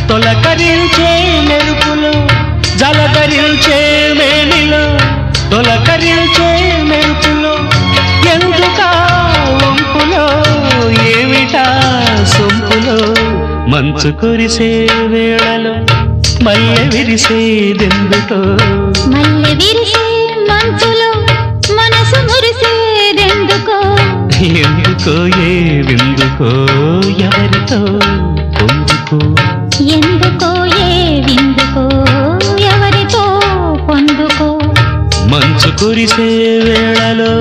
తొలకరించే మెరుపులో జలధరించే మేనిలో తొలకరించే మెరుపులో ఎందుకా వంపులో ఏమిటా సొంపులో మంచు కురిసే వేళలో మల్లె విరిసేదెందుకో మల్లె విరిసే మంచులో మనసు మురిసేదెందుకో ఎందుకో ఏ విందుకో ఎవరితో పొందుకో ఎందుకో ఏ విందుకో ఎవరితో పొందుకో మంచు కురిసే వేళలో